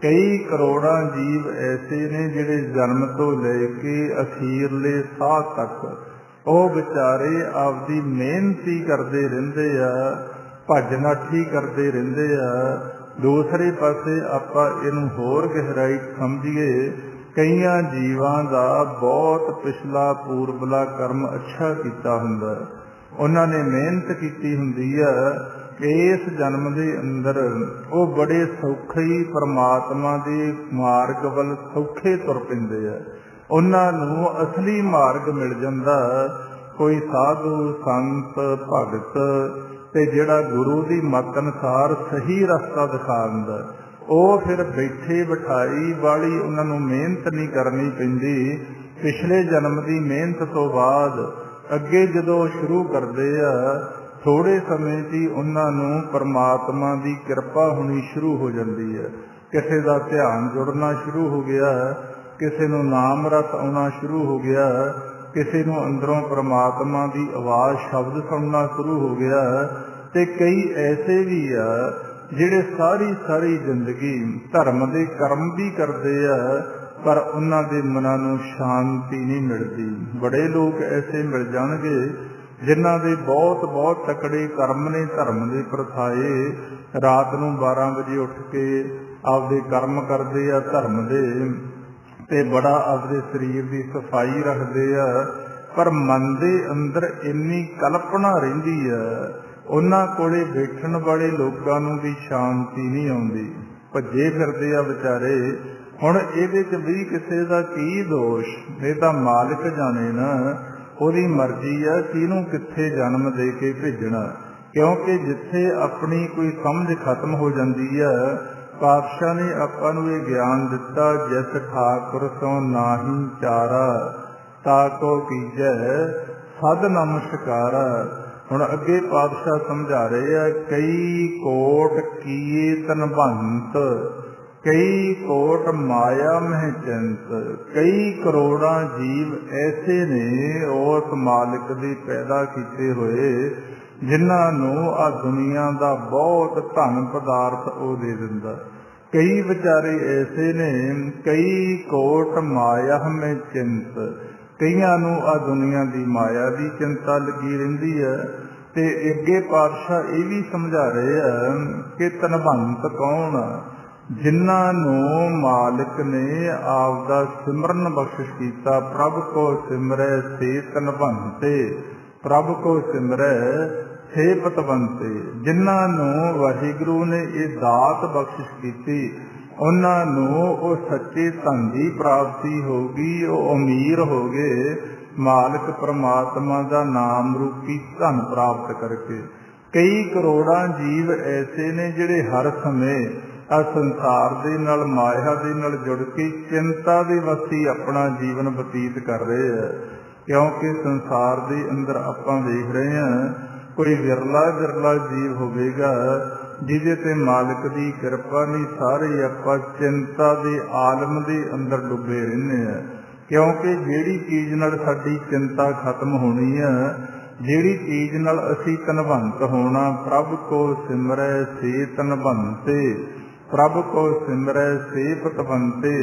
कई करोड़ां जीव ऐसे ने जिहड़े जन्म तो लैके अखीरले साह तक ਉਹ ਵਿਚਾਰੇ ਆਪਦੀ ਮਿਹਨਤ ਹੀ ਕਰਦੇ ਰਹਿੰਦੇ ਆ, ਭੱਜ ਨੱਠ ਹੀ ਕਰਦੇ ਰਹਿੰਦੇ ਆ। ਦੂਸਰੇ ਪਾਸੇ ਆਪਾਂ ਇਹਨੂੰ ਹੋਰ ਗਹਿਰਾਈ ਸਮਝੀਏ, ਕਈਆਂ ਜੀਵਾਂ ਦਾ ਬਹੁਤ ਪਿਛਲਾ ਪੂਰਬਲਾ ਕਰਮ ਅੱਛਾ ਕੀਤਾ ਹੁੰਦਾ, ਉਹਨਾਂ ਨੇ ਮਿਹਨਤ ਕੀਤੀ ਹੁੰਦੀ ਆ। ਇਸ ਜਨਮ ਦੇ ਅੰਦਰ ਉਹ ਬੜੇ ਸੌਖੇ ਹੀ ਪਰਮਾਤਮਾ ਦੇ ਮਾਰਗ ਵੱਲ ਸੌਖੇ ਤੁਰ ਪੈਂਦੇ ਆ, ਉਹਨਾਂ ਨੂੰ ਅਸਲੀ ਮਾਰਗ ਮਿਲ ਜਾਂਦਾ। ਕੋਈ ਸਾਧੂ ਸੰਤ ਭਗਤ ਤੇ ਜਿਹੜਾ ਗੁਰੂ ਦੀ ਮੱਤ ਅਨੁਸਾਰ ਸਹੀ ਰਸਤਾ ਦਿਖਾ ਦਿੰਦਾ, ਉਹ ਫਿਰ ਬੈਠੇ ਬਿਠਾਈ ਵਾਲੀ ਉਹਨਾਂ ਨੂੰ ਮਿਹਨਤ ਨਹੀਂ ਕਰਨੀ ਪੈਂਦੀ। ਪਿਛਲੇ ਜਨਮ ਦੀ ਮਿਹਨਤ ਤੋਂ ਬਾਅਦ ਅੱਗੇ ਜਦੋਂ ਸ਼ੁਰੂ ਕਰਦੇ ਆ, ਥੋੜੇ ਸਮੇਂ 'ਚ ਹੀ ਉਹਨਾਂ ਨੂੰ ਪਰਮਾਤਮਾ ਦੀ ਕਿਰਪਾ ਹੋਣੀ ਸ਼ੁਰੂ ਹੋ ਜਾਂਦੀ ਹੈ। ਕਿਸੇ ਦਾ ਧਿਆਨ ਜੁੜਨਾ ਸ਼ੁਰੂ ਹੋ ਗਿਆ, ਕਿਸੇ ਨੂੰ ਨਾਮ ਰਸ ਆਉਣਾ ਸ਼ੁਰੂ ਹੋ ਗਿਆ, ਕਿਸੇ ਨੂੰ ਅੰਦਰੋਂ ਪਰਮਾਤਮਾ ਦੀ ਆਵਾਜ਼ ਸ਼ਬਦ ਸੁਣਨਾ ਸ਼ੁਰੂ ਹੋ ਗਿਆ। ਤੇ ਕਈ ਐਸੇ ਵੀ ਆ ਜਿਹੜੇ ਸਾਰੀ ਜ਼ਿੰਦਗੀ ਧਰਮ ਦੇ ਕਰਮ ਵੀ ਕਰਦੇ ਆ, ਪਰ ਉਹਨਾਂ ਦੇ ਮਨਾਂ ਨੂੰ ਸ਼ਾਂਤੀ ਨਹੀਂ ਮਿਲਦੀ। ਬੜੇ ਲੋਕ ਐਸੇ ਮਿਲ ਜਾਣਗੇ ਜਿਨ੍ਹਾਂ ਦੇ ਬਹੁਤ ਤਕੜੇ ਕਰਮ ਨੇ ਧਰਮ ਦੇ ਪ੍ਰਥਾਏ, ਰਾਤ ਨੂੰ 12 ਵਜੇ ਉੱਠ ਕੇ ਆਪਦੇ ਕਰਮ ਕਰਦੇ ਆ ਧਰਮ ਦੇ, ਤੇ ਬੜਾ ਆਪਦੇ ਸਰੀਰ ਦੀ ਸਫਾਈ ਰੱਖਦੇ ਆ, ਪਰ ਮਨ ਦੇ ਅੰਦਰ ਇੰਨੀ ਕਲਪਨਾ ਰਹਿੰਦੀ ਆ, ਉਹਨਾਂ ਕੋਲੇ ਬੈਠਣ ਵਾਲੇ ਲੋਕਾਂ ਨੂੰ ਵੀ ਸ਼ਾਂਤੀ ਨਹੀਂ ਆਉਂਦੀ, ਭੱਜੇ ਫਿਰਦੇ ਆ ਵਿਚਾਰੇ। ਹੁਣ ਇਹਦੇ 'ਚ ਵੀ ਕਿਸੇ ਦਾ ਕੀ ਦੋਸ਼, ਇਹ ਤਾਂ ਮਾਲਕ ਜਾਣੇ ਨਾ, ਉਹਦੀ ਮਰਜ਼ੀ ਆ ਕਿਹਨੂੰ ਕਿੱਥੇ ਜਨਮ ਦੇ ਕੇ ਭੇਜਣਾ। ਕਿਉਂਕਿ ਜਿੱਥੇ ਆਪਣੀ ਕੋਈ ਸਮਝ ਖਤਮ ਹੋ ਜਾਂਦੀ ਆ, ਪਾਤਸ਼ਾਹ ਨੇ ਆਪਾਂ ਨੂੰ ਇਹ ਗਿਆਨ ਦਿੱਤਾ, ਜਿਸ ਠਾਕੁਰ ਤੋਂ ਨਾਹੀਂ ਚਾਰਾ ਤਾ ਕੋ ਕੀਜੈ ਸਦ ਨਮਸਕਾਰਾ। ਹੁਣ ਅੱਗੇ ਪਾਤਸ਼ਾਹ ਸਮਝਾ ਰਹੇ ਆ, ਕਈ ਕੋਟ ਕੀਏ ਤਨਵੰਤ, ਕਈ ਕੋਟ ਮਾਇਆ ਮਹਿ ਚਿੰਤ। ਕਈ ਕਰੋੜਾਂ ਜੀਵ ਐਸੇ ਨੇ ਉਸ ਮਾਲਿਕ ਦੇ ਪੈਦਾ ਕੀਤੇ ਹੋਏ, ਜਿਨ੍ਹਾਂ ਨੂੰ ਆ ਦੁਨੀਆ ਦਾ ਬਹੁਤ ਧਨ ਪਦਾਰਥ ਉਹ ਦੇ ਦਿੰਦਾ। ਕਈ ਵਿਚਾਰੇ ਐਸੇ ਨੇ, ਕਈ ਕੋਟ ਮਾਇਆ ਮਹਿ ਚਿੰਤ, ਕਈਆਂ ਨੂੰ ਆ ਦੁਨੀਆ ਦੀ ਮਾਇਆ ਦੀ ਚਿੰਤਾ ਲੱਗੀ ਰਹਿੰਦੀ ਹੈ। ਤੇ ਅੱਗੇ ਪਾਤਸ਼ਾਹ ਇਹ ਵੀ ਸਮਝਾ ਰਹੇ ਆ ਕਿ ਧਨਵੰਤ ਕੌਣ ਆ, ਜਿਨ੍ਹਾਂ ਨੂੰ ਮਾਲਿਕ ਨੇ ਆਪਦਾ ਸਿਮਰਨ ਬਖਸ਼ਿਸ਼ ਕੀਤਾ। ਪ੍ਰਭ ਕੋ ਸਿਮਰੈ ਸੇ ਧਨਵੰਤੇ, ਪ੍ਰਭ ਕੋ ਸਿਮਰੈ ਸੇ ਪਤਵੰਤੇ। ਜਿਨ੍ਹਾਂ ਨੂੰ ਵਾਹਿਗੁਰੂ ਨੇ ਇਹ ਦਾਤ ਬਖਸ਼ਿਸ਼ ਕੀਤੀ, ਉਹਨਾਂ ਨੂੰ ਉਹ ਸੱਚੇ ਧਨ ਦੀ ਪ੍ਰਾਪਤੀ ਹੋ ਗਈ, ਉਹ ਅਮੀਰ ਹੋ ਗਏ ਮਾਲਕ ਪਰਮਾਤਮਾ ਦਾ ਨਾਮ ਰੂਪੀ ਧਨ ਪ੍ਰਾਪਤ ਕਰਕੇ। ਕਈ ਕਰੋੜਾਂ ਜੀਵ ਐਸੇ ਨੇ ਜਿਹੜੇ ਹਰ ਸਮੇਂ ਆ ਸੰਸਾਰ ਦੇ ਨਾਲ ਮਾਇਆ ਦੇ ਨਾਲ ਜੁੜ ਕੇ ਚਿੰਤਾ ਦੇ ਵਸੀ ਆਪਣਾ ਜੀਵਨ ਬਤੀਤ ਕਰ ਰਹੇ ਆ। ਕਿਉਂਕਿ ਸੰਸਾਰ ਦੇ ਅੰਦਰ ਆਪਾਂ ਵੇਖ ਰਹੇ ਹਾਂ, ਕੋਈ ਵਿਰਲਾ ਜੀਵ ਹੋਵੇਗਾ ਜਿਹਦੇ ਤੇ ਮਾਲਕ ਦੀ ਕਿਰਪਾ ਨਹੀਂ। ਸਾਰੇ ਆਪਾਂ ਚਿੰਤਾ ਦੇ ਆਲਮ ਦੇ ਅੰਦਰ ਡੁੱਬੇ ਰਹਿੰਦੇ ਆ। ਕਿਉਂਕਿ ਜਿਹੜੀ ਚੀਜ਼ ਨਾਲ ਸਾਡੀ ਚਿੰਤਾ ਖਤਮ ਹੋਣੀ ਆ, ਜਿਹੜੀ ਚੀਜ਼ ਨਾਲ ਅਸੀਂ ਧਨਵੰਤ ਹੋਣਾ, ਪ੍ਰਭ ਕੋ ਸਿਮਰੈ ਸੇ ਧਨਵੰਤੇ, ਪ੍ਰਭ ਕੋ ਸਿਮਰੈ ਸੇ ਪਤਵੰਤੇ।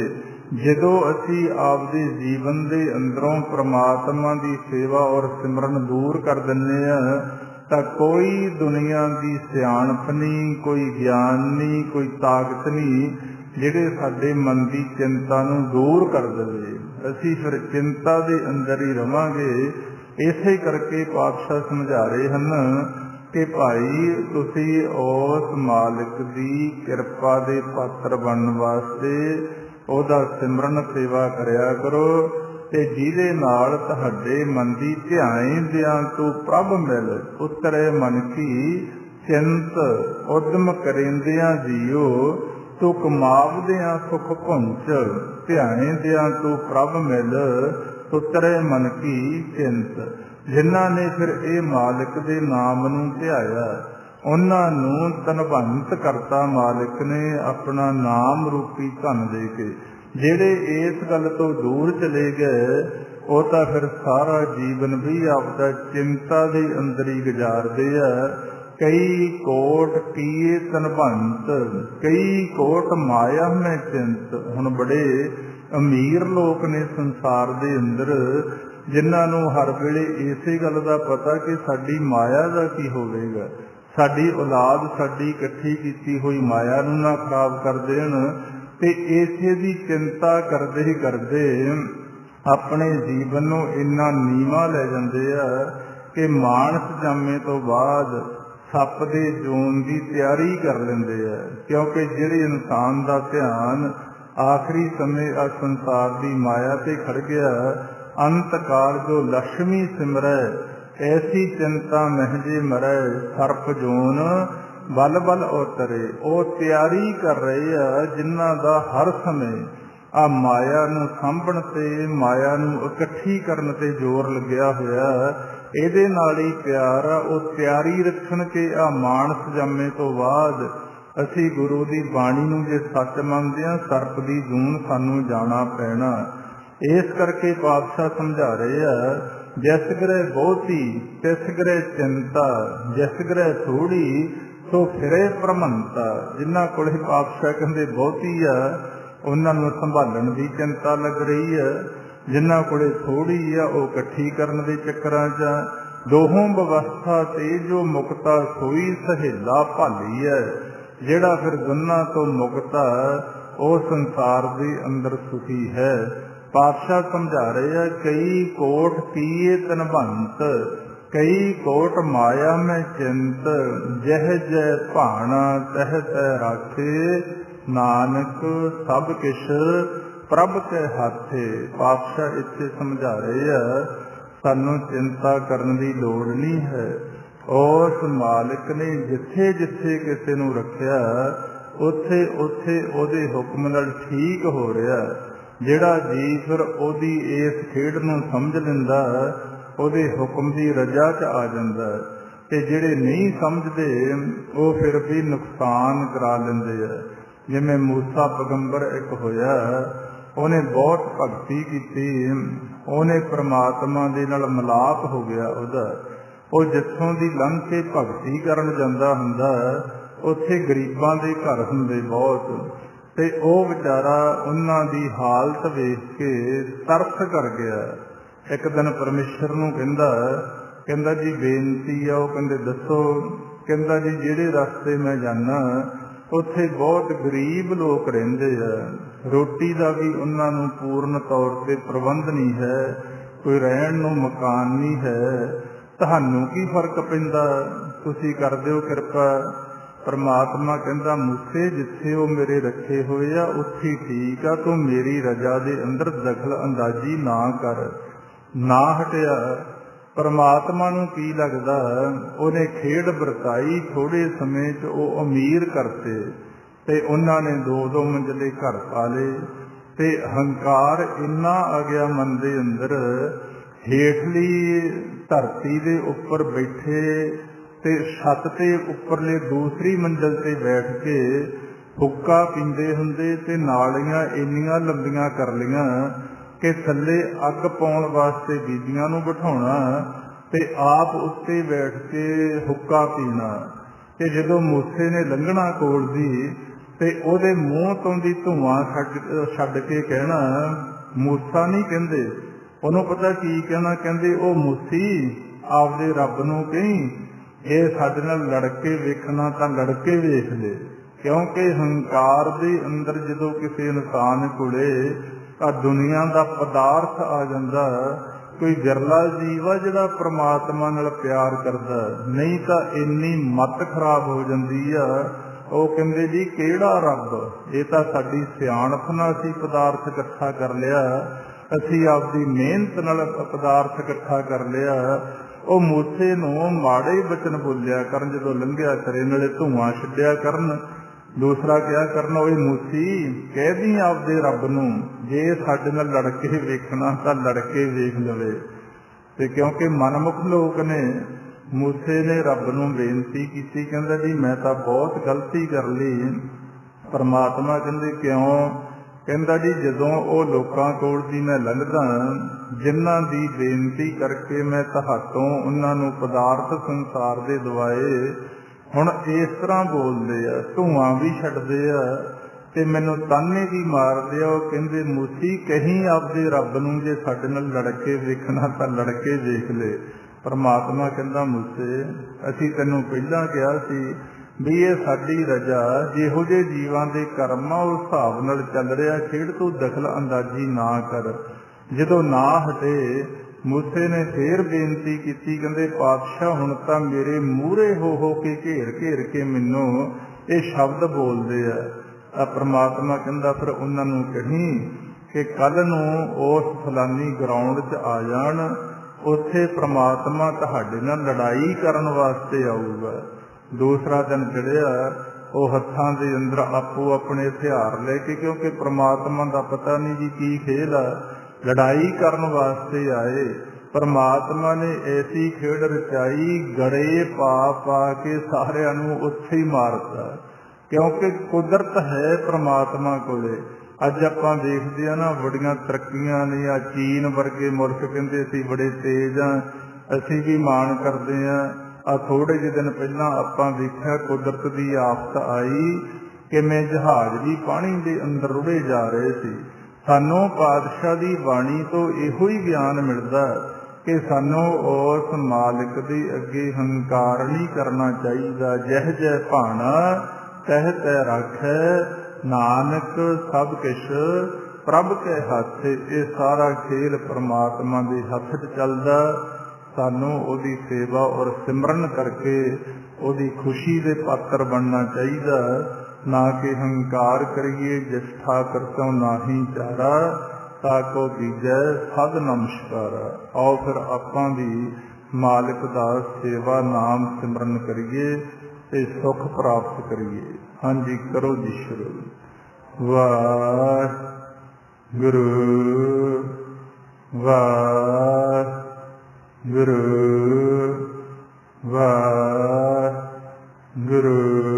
ਜਦੋਂ ਅਸੀਂ ਆਪਦੇ ਜੀਵਨ ਦੇ ਅੰਦਰੋਂ ਪ੍ਰਮਾਤਮਾ ਦੀ ਸੇਵਾ ਔਰ ਸਿਮਰਨ ਦੂਰ ਕਰ ਦਿੰਦੇ ਆ, ਤਾਂ ਕੋਈ ਦੁਨੀਆ ਦੀ ਸਿਆਣਪ ਨਹੀਂ, ਕੋਈ ਗਿਆਨ ਨਹੀਂ, ਕੋਈ ਤਾਕਤ ਨਹੀਂ ਜਿਹੜੇ ਸਾਡੇ ਮਨ ਦੀ ਚਿੰਤਾ ਨੂੰ ਦੂਰ ਕਰ ਦੇਵੇ। ਅਸੀਂ ਫਿਰ ਚਿੰਤਾ ਦੇ ਅੰਦਰ ਹੀ ਰਵਾਂਗੇ। ਇਸੇ ਕਰਕੇ ਪਾਤਸ਼ਾਹ ਸਮਝਾ ਰਹੇ ਹਨ ਕਿ ਭਾਈ ਤੁਸੀਂ ਉਸ ਮਾਲਿਕ ਦੀ ਕਿਰਪਾ ਦੇ ਪਾਤਰ ਬਣਨ ਵਾਸਤੇ ਉਹਦਾ ਸਿਮਰਨ ਸੇਵਾ ਕਰਿਆ ਕਰੋ। ਤੇ ਜਿਹਦੇ ਨਾਲ ਤੁਹਾਡੇ ਮਨ ਦੀ ਧਿਆਇਂਦਿਆਂ ਤੂੰ ਪ੍ਰਭ ਮਿਲ, ਉਤਰੇ ਮਨ ਕੀ ਚਿੰਤ ਉਦਮ ਕਰਿੰਦਿਆਂ ਜੀਓ, ਤੂੰ ਕਮਾਵਦਿਆਂ ਸੁਖ ਪੁੰਚ, ਧਿਆਇਂਦਿਆਂ ਤੂੰ ਪ੍ਰਭ ਮਿਲ, ਉਤਰੇ ਮਨ ਕੀ ਚਿੰਤ। ਜਿਨ੍ਹਾਂ ਨੇ ਫਿਰ ਇਹ ਮਾਲਿਕ ਦੇ ਨਾਮ ਨੂੰ ਧਿਆਇਆ, ਉਹਨਾਂ ਨੂੰ ਧਨਵੰਤ ਕਰਤਾ ਮਾਲਿਕ ਨੇ ਆਪਣਾ ਨਾਮ ਰੂਪੀ ਧਨ ਦੇ ਕੇ। ਜਿਹੜੇ ਇਸ ਗੱਲ ਤੋਂ ਦੂਰ ਚਲੇ ਗਏ, ਉਹ ਤਾਂ ਫਿਰ ਸਾਰਾ ਜੀਵਨ ਵੀ ਆਪਦਾ ਚਿੰਤਾ ਦੇ ਅੰਦਰ ਹੀ ਗੁਜ਼ਾਰਦੇ ਆ। ਕਈ ਕੋਟ ਕੀਏ ਧਨਵੰਤ, ਕਈ ਕੋਟ ਮਾਇਆ ਮੈਂ ਚਿੰਤ। ਹੁਣ ਬੜੇ ਅਮੀਰ ਲੋਕ ਨੇ ਸੰਸਾਰ ਦੇ ਅੰਦਰ, ਜਿਨ੍ਹਾਂ ਨੂੰ ਹਰ ਵੇਲੇ ਇਸੇ ਗੱਲ ਦਾ ਪਤਾ ਕਿ ਸਾਡੀ ਮਾਇਆ ਦਾ ਕੀ ਹੋਵੇਗਾ, ਸਾਡੀ ਔਲਾਦ ਸਾਡੀ ਇਕੱਠੀ ਕੀਤੀ ਹੋਈ ਮਾਇਆ ਨੂੰ ਨਾ ਖਰਾਬ ਕਰ ਦੇਣ, ਤੇ ਇਸੇ ਦੀ ਚਿੰਤਾ ਕਰਦੇ ਹੀ ਕਰਦੇ ਆਪਣੇ ਜੀਵਨ ਨੂੰ ਇੰਨਾ ਨੀਵਾਂ ਲੈ ਜਾਂਦੇ ਆ ਕਿ ਮਾਨਸ ਜੰਮੇ ਤੋਂ ਬਾਅਦ ਸੱਪ ਦੇ ਜੂਨ ਦੀ ਤਿਆਰੀ ਕਰ ਲੈਂਦੇ ਆ। ਕਿਉਂਕਿ ਜਿਹੜੇ ਇਨਸਾਨ ਦਾ ਧਿਆਨ ਆਖਰੀ ਸਮੇਂ ਆ ਸੰਸਾਰ ਦੀ ਮਾਇਆ ਤੇ ਖੜ ਗਿਆ, ਅੰਤ ਕਾਲ ਜੋ ਲక్ష్ਮੀ ਸਿਮਰੈ, ਐਸੀ ਚਿੰਤਾ ਮਹਿਜੇ ਮਰੈ, ਸਰਪ ਜੂਨ ਬਲ ਬਲ ਉਤਰੇ। ਉਹ ਤਿਆਰੀ ਕਰ ਰਹੇ ਆ ਜਿਨ੍ਹਾਂ ਦਾ ਹਰ ਸਮੇਂ ਆ ਮਾਇਆ ਨੂੰ ਸਾਂਭਣ ਤੇ ਮਾਇਆ ਨੂੰ ਇਕੱਠੀ ਕਰਨ ਤੇ ਜ਼ੋਰ ਲੱਗਿਆ ਹੋਇਆ। ਇਹਦੇ ਨਾਲ ਹੀ ਪਿਆਰ ਆ, ਉਹ ਤਿਆਰੀ ਰੱਖਣ ਕੇ ਆ ਮਾਨਸ ਜੰਮੇ ਤੋਂ ਬਾਅਦ ਅਸੀਂ ਗੁਰੂ ਦੀ ਬਾਣੀ ਨੂੰ ਜੇ ਸੱਚ ਮੰਨਦੇ ਹਾਂ, ਸਰਪ ਦੀ ਜੂਨ ਸਾਨੂੰ ਜਾਣਾ ਪੈਣਾ। ਇਸ ਕਰਕੇ ਪਾਤਸ਼ਾਹ ਸਮਝਾ ਰਹੇ ਆ, ਜਿਸ ਗ੍ਰਹਿ ਬਹੁਤੀ ਤਿਸ ਗ੍ਰਹਿ ਚਿੰਤਾ, ਜਿਸ ਗ੍ਰਹਿ ਥੋੜੀ ਸੋ ਫਿਰੇ ਭ੍ਰਮੰਤਾ। ਜਿਨ੍ਹਾਂ ਕੋਲ ਪਾਤਸ਼ਾਹ ਕਹਿੰਦੇ ਬਹੁਤੀ ਆ, ਉਹਨਾਂ ਨੂੰ ਸੰਭਾਲਣ ਦੀ ਚਿੰਤਾ ਲੱਗ ਰਹੀ ਹੈ। ਜਿਨ੍ਹਾਂ ਕੋਲੇ ਥੋੜੀ ਆ, ਉਹ ਇਕੱਠੀ ਕਰਨ ਦੇ ਚੱਕਰਾਂ 'ਚ। ਦੋਹੋਂ ਵਿਵਸਥਾ ਤੇ ਜੋ ਮੁਕਤਾ ਸੋਈ ਸਹੇਲਾ ਭਾਲੀ ਹੈ। ਜਿਹੜਾ ਫਿਰ ਦੋਨਾਂ ਤੋਂ ਮੁਕਤ ਆ, ਉਹ ਸੰਸਾਰ ਦੇ ਅੰਦਰ ਸੁਖੀ ਹੈ। ਪਾਤਸ਼ਾਹ ਸਮਝਾ ਰਹੇ ਆ, ਕਈ ਕੋਟ ਕੀਏ ਧਨਵੰਤ, ਕਈ ਕੋਟ ਮਾਇਆ ਮੈਂ ਚਿੰਤ, ਜਹ ਜੈ ਭਾਣਾ ਤਹ ਤੈ ਰਾਖੇ, ਨਾਨਕ ਸਭ ਕਿਛ ਪ੍ਰਭ ਕੇ ਹੱਥੇ। ਪਾਤਸ਼ਾਹ ਇੱਥੇ ਸਮਝਾ ਰਹੇ ਆ, ਸਾਨੂੰ ਚਿੰਤਾ ਕਰਨ ਦੀ ਲੋੜ ਨਹੀਂ ਹੈ। ਉਸ ਮਾਲਿਕ ਨੇ ਜਿੱਥੇ ਜਿੱਥੇ ਕਿਸੇ ਨੂੰ ਰੱਖਿਆ, ਉੱਥੇ ਉੱਥੇ ਉਹਦੇ ਹੁਕਮ ਨਾਲ ਠੀਕ ਹੋ ਰਿਹਾ। ਜਿਹੜਾ ਜੀ ਫਿਰ ਉਹਦੀ ਇਸ ਖੇਡ ਨੂੰ ਸਮਝ ਲੈਂਦਾ, ਉਹਦੇ ਹੁਕਮ ਦੀ ਰਜਾ 'ਚ ਆ ਜਾਂਦਾ। ਤੇ ਜਿਹੜੇ ਨਹੀਂ ਸਮਝਦੇ, ਉਹ ਫਿਰ ਵੀ ਨੁਕਸਾਨ ਕਰਾ ਲੈਂਦੇ ਆ। ਜਿਵੇਂ ਮੂਸਾ ਪੈਗੰਬਰ ਇੱਕ ਹੋਇਆ, ਉਹਨੇ ਬਹੁਤ ਭਗਤੀ ਕੀਤੀ, ਉਹਨੇ ਪ੍ਰਮਾਤਮਾ ਦੇ ਨਾਲ ਮਿਲਾਪ ਹੋ ਗਿਆ ਉਹਦਾ। ਉਹ ਜਿੱਥੋਂ ਦੀ ਲੰਘ ਕੇ ਭਗਤੀ ਕਰਨ ਜਾਂਦਾ ਹੁੰਦਾ, ਉੱਥੇ ਗਰੀਬਾਂ ਦੇ ਘਰ ਹੁੰਦੇ ਬਹੁਤ, ਤੇ ਉਹ ਵਿਚਾਰਾ ਉਹਨਾਂ ਦੀ ਹਾਲਤ ਵੇਖ ਕੇ ਤਰਸ ਕਰ ਗਿਆ। ਇੱਕ ਦਿਨ ਪਰਮੇਸ਼ਰ ਨੂੰ ਕਹਿੰਦਾ ਜੀ ਬੇਨਤੀ ਆ। ਉਹ ਕਹਿੰਦੇ ਦੱਸੋ। ਕਹਿੰਦਾ ਜੀ ਜਿਹੜੇ ਰਸਤੇ ਮੈਂ ਜਾਣਾ, ਉੱਥੇ ਬਹੁਤ ਗਰੀਬ ਲੋਕ ਰਹਿੰਦੇ ਆ, ਰੋਟੀ ਦਾ ਵੀ ਉਹਨਾਂ ਨੂੰ ਪੂਰਨ ਤੌਰ ਤੇ ਪ੍ਰਬੰਧ ਨਹੀਂ ਹੈ, ਕੋਈ ਰਹਿਣ ਨੂੰ ਮਕਾਨ ਨਹੀਂ ਹੈ। ਤੁਹਾਨੂੰ ਕੀ ਫਰਕ ਪੈਂਦਾ, ਤੁਸੀਂ ਕਰ ਦਿਓ ਕਿਰਪਾ। ਪਰਮਾਤਮਾ ਕਹਿੰਦਾ, ਮੂਸੇ ਜਿੱਥੇ ਉਹ ਮੇਰੇ ਰੱਖੇ ਹੋਏ ਆ ਉੱਥੇ ਠੀਕ ਆ, ਤੂੰ ਮੇਰੀ ਰਜਾ ਦੇ ਅੰਦਰ ਦਖਲ ਅੰਦਾਜ਼ੀ ਨਾ ਕਰ। ਨਾ ਹਟਿਆ। ਪਰਮਾਤਮਾ ਨੂੰ ਕੀ ਲੱਗਦਾ, ਉਹਨੇ ਖੇਡ ਵਰਤਾਈ, ਥੋੜੇ ਸਮੇਂ 'ਚ ਉਹ ਅਮੀਰ ਕਰਤੇ ਤੇ ਉਹਨਾਂ ਨੇ 2-2 ਮੰਜ਼ਲੇ ਘਰ ਪਾ ਲਏ। ਤੇ ਹੰਕਾਰ ਇੰਨਾ ਆ ਗਿਆ ਮਨ ਦੇ ਅੰਦਰ, ਹੇਠਲੀ ਧਰਤੀ ਦੇ ਉੱਪਰ ਬੈਠੇ ਤੇ ਛੱਤ ਤੇ ਉੱਪਰਲੇ ਦੂਸਰੀ ਮੰਜ਼ਲ ਤੇ ਬੈਠ ਕੇ ਹੁੱਕਾ ਪੀਂਦੇ ਹੁੰਦੇ, ਤੇ ਨਾਲੀਆਂ ਇੰਨੀਆਂ ਲੰਬੀਆਂ ਕਰ ਲਈਆਂ ਕਿ ਥੱਲੇ ਅੱਗ ਪਾਉਣ ਵਾਸਤੇ ਬੀਬੀਆਂ ਨੂੰ ਬਿਠਾਉਣਾ ਤੇ ਆਪ ਉੱਤੇ ਬੈਠ ਕੇ ਹੁੱਕਾ ਪੀਣਾ। ਤੇ ਜਦੋਂ ਮੂਸੇ ਨੇ ਲੰਘਣਾ ਕੋਲ ਦੀ, ਤੇ ਉਹਦੇ ਮੂੰਹ ਤੋਂ ਦੀ ਧੂੰਆਂ ਛੱਡ ਕੇ ਕਹਿਣਾ, ਮੂਸਾ ਨਹੀਂ ਕਹਿੰਦੇ, ਉਹਨੂੰ ਪਤਾ ਕੀ ਕਹਿਣਾ, ਕਹਿੰਦੇ ਉਹ ਮੂਸੀ ਆਪਦੇ ਰੱਬ ਨੂੰ ਕਹੀਂ, ਇਹ ਸਾਡੇ ਨਾਲ ਲੜ ਕੇ ਵੇਖਣਾ ਤਾਂ ਲੜ ਕੇ ਵੇਖ ਲੈ। ਕਿਉਂਕਿ ਹੰਕਾਰ ਦੇ ਅੰਦਰ ਜਦੋਂ ਕਿਸੇ ਇਨਸਾਨ ਕੋਲੇ ਆ ਦੁਨੀਆ ਦਾ ਪਦਾਰਥ ਆ ਜਾਂਦਾ, ਕੋਈ ਵਿਰਲਾ ਜੀਵ ਆ ਜਿਹੜਾ ਪ੍ਰਮਾਤਮਾ ਨਾਲ ਪਿਆਰ ਕਰਦਾ, ਨਹੀਂ ਤਾਂ ਇੰਨੀ ਮੱਤ ਖਰਾਬ ਹੋ ਜਾਂਦੀ ਆ। ਉਹ ਕਹਿੰਦੇ ਜੀ ਕਿਹੜਾ ਰੱਬ, ਇਹ ਤਾਂ ਸਾਡੀ ਸਿਆਣਪ ਨਾਲ ਅਸੀਂ ਪਦਾਰਥ ਇਕੱਠਾ ਕਰ ਲਿਆ, ਅਸੀਂ ਆਪਦੀ ਮਿਹਨਤ ਨਾਲ ਪਦਾਰਥ ਇਕੱਠਾ ਕਰ ਲਿਆ। ਉਹ ਮੂਸੇ ਨੂੰ ਮਾੜੇ ਬਚਨ ਬੋਲਿਆ ਕਰਨ, ਜਦੋਂ ਲੰਘਿਆ ਕਰੇ, ਨਾਲੇ ਧੂੰਆਂ ਛੱਡਿਆ ਕਰਨ। ਦੂਸਰਾ ਕਿਹਾ ਕਰਨ, ਓਏ ਮੂਸੀ ਕਹਿਦੀ ਆਪਦੇ ਰੱਬ ਨੂੰ, ਜੇ ਸਾਡੇ ਨਾਲ ਲੜ ਕੇ ਵੇਖਣਾ ਤਾਂ ਲੜ ਕੇ ਵੇਖ ਲਵੇ। ਤੇ ਕਿਉਂਕਿ ਮਨਮੁਖ ਲੋਕ ਨੇ, ਮੂਸੇ ਨੇ ਰੱਬ ਨੂੰ ਬੇਨਤੀ ਕੀਤੀ, ਕਹਿੰਦਾ ਜੀ ਮੈਂ ਤਾਂ ਬਹੁਤ ਗਲਤੀ ਕਰ ਲਈ। ਪਰਮਾਤਮਾ ਕਹਿੰਦੇ ਕਿਉਂ? ਕਹਿੰਦਾ ਜੀ ਜਦੋਂ ਉਹ ਲੋਕਾਂ ਕੋਲ ਦੀ ਮੈਂ ਲੰਘਦਾ, ਜਿਨ੍ਹਾਂ ਦੀ ਬੇਨਤੀ ਕਰਕੇ ਮੈਂ ਤੁਹਾਤੋਂ ਉਹਨਾਂ ਨੂੰ ਪਦਾਰਥ ਸੰਸਾਰ ਦੇ ਦਵਾਏ, ਹੁਣ ਇਸ ਤਰ੍ਹਾਂ ਬੋਲਦੇ ਆ, ਧੂੰਆਂ ਵੀ ਛੱਡਦੇ ਆ ਤੇ ਮੈਨੂੰ ਤਾਨੇ ਵੀ ਮਾਰਦੇ ਆ। ਉਹ ਕਹਿੰਦੇ ਮੂਸੀ ਕਹੀਂ ਆਪਦੇ ਰੱਬ ਨੂੰ, ਜੇ ਸਾਡੇ ਨਾਲ ਲੜ ਕੇ ਵੇਖਣਾ ਤਾਂ ਲੜ ਕੇ ਵੇਖ ਲੈ। ਪਰਮਾਤਮਾ ਕਹਿੰਦਾ ਮੂਸੇ ਅਸੀਂ ਤੈਨੂੰ ਪਹਿਲਾਂ ਕਿਹਾ ਸੀ ਵੀ ਇਹ ਸਾਡੀ ਰਜਾ, ਜਿਹੋ ਜਿਹੇ ਜੀਵਾਂ ਦੇ ਕਰਮ ਆ ਉਸ ਹਿਸਾਬ ਨਾਲ ਚੱਲ ਰਿਹਾ, ਖੇਡ ਤੂੰ ਦਖਲ ਅੰਦਾਜ਼ੀ ਨਾ ਕਰ। ਜਦੋਂ ਨਾ ਹਟੇ, ਮੂਸੇ ਨੇ ਫੇਰ ਬੇਨਤੀ ਕੀਤੀ, ਕਹਿੰਦੇ ਪਾਤਸ਼ਾਹ ਹੁਣ ਤਾਂ ਮੇਰੇ ਮੂਹਰੇ ਹੋ ਕੇ ਘੇਰ ਘੇਰ ਕੇ ਮੈਨੂੰ ਇਹ ਸ਼ਬਦ ਬੋਲਦੇ ਆ। ਤਾਂ ਪਰਮਾਤਮਾ ਕਹਿੰਦਾ ਫਿਰ ਉਹਨਾਂ ਨੂੰ ਕਹੀਂ ਕਿ ਕੱਲ੍ਹ ਨੂੰ ਉਸ ਫਲਾਨੀ ਗਰਾਊਂਡ 'ਚ ਆ ਜਾਣ, ਉੱਥੇ ਪਰਮਾਤਮਾ ਤੁਹਾਡੇ ਨਾਲ ਲੜਾਈ ਕਰਨ ਵਾਸਤੇ ਆਊਗਾ। ਦੂਸਰਾ ਦਿਨ ਚੜ੍ਹਿਆ, ਉਹ ਹੱਥਾਂ ਦੇ ਅੰਦਰ ਆਪੋ ਆਪਣੇ ਹਥਿਆਰ ਲੈ ਕੇ, ਕਿਉਂਕਿ ਪਰਮਾਤਮਾ ਦਾ ਪਤਾ ਨਹੀਂ ਜੀ ਕੀ ਖੇਡ ਆ, ਲੜਾਈ ਕਰਨ ਵਾਸਤੇ ਆਏ। ਪਰਮਾਤਮਾ ਨੇ ਐਸੀ ਖੇਡ ਰਚਾਈ, ਗੜੇ ਪਾ ਪਾ ਕੇ ਸਾਰਿਆਂ ਨੂੰ ਉੱਥੇ ਹੀ ਮਾਰਤਾ, ਕਿਉਂਕਿ ਕੁਦਰਤ ਹੈ ਪਰਮਾਤਮਾ ਕੋਲੇ। ਅੱਜ ਆਪਾਂ ਦੇਖਦੇ ਹਾਂ ਨਾ, ਬੜੀਆਂ ਤਰੱਕੀਆਂ ਨੇ, ਆ ਚੀਨ ਵਰਗੇ ਮੁਲਕ ਕਹਿੰਦੇ ਅਸੀਂ ਬੜੇ ਤੇਜ਼ ਹਾਂ, ਅਸੀਂ ਵੀ ਮਾਣ ਕਰਦੇ ਹਾਂ। ਆ ਥੋੜ੍ਹੇ ਜਿਹੇ ਦਿਨ ਪਹਿਲਾਂ ਆਪਾਂ ਦੇਖਿਆ ਕੁਦਰਤ ਦੀ ਆਫਤ ਆਈ, ਕਿਵੇਂ ਜਹਾਜ਼ ਵੀ ਪਾਣੀ ਦੇ ਅੰਦਰ ਰੁੜੇ ਜਾ ਰਹੇ ਸੀ। ਸਾਨੂੰ ਪਾਤਸ਼ਾਹ ਦੀ ਬਾਣੀ ਤੋਂ ਇਹੋ ਹੀ ਗਿਆਨ ਮਿਲਦਾ ਕਿ ਸਾਨੂੰ ਉਸ ਮਾਲਿਕ ਦੇ ਅੱਗੇ ਹੰਕਾਰ ਨਹੀਂ ਕਰਨਾ ਚਾਹੀਦਾ। ਜਹ ਜੈ ਭਾਣਾ ਤਹਿ ਤਹਿ ਰਾਖੈ, ਨਾਨਕ ਸਭ ਕਿਛ ਪ੍ਰਭ ਕੇ ਹੱਥ। ਇਹ ਸਾਰਾ ਖੇਲ ਪਰਮਾਤਮਾ ਦੇ ਹੱਥ 'ਚ ਚੱਲਦਾ। ਸਾਨੂੰ ਉਹਦੀ ਸੇਵਾ ਔਰ ਸਿਮਰਨ ਕਰਕੇ ਉਹਦੀ ਖੁਸ਼ੀ ਦੇ ਪਾਤਰ ਬਣਨਾ ਚਾਹੀਦਾ, ਨਾ ਕਿ ਹੰਕਾਰ ਕਰੀਏ। ਜਿਸ ਠਾਕਰ ਤੋਂ ਨਾਹੀ ਚਾਰਾ, ਤਾਕੋ ਕੀਜੈ ਸਦ ਨਮਸਕਾਰਾ। ਆਓ ਫਿਰ ਆਪਾਂ ਵੀ ਮਾਲਿਕ ਦਾ ਸੇਵਾ ਨਾਮ ਸਿਮਰਨ ਕਰੀਏ ਤੇ ਸੁੱਖ ਪ੍ਰਾਪਤ ਕਰੀਏ। ਹਾਂਜੀ ਕਰੋ ਜੀ ਸ਼ੁਰੂ। ਵਾਹਿਗੁਰੂ ਵਾਹਿਗੁਰੂ ਵਾਹਿਗੁਰੂ।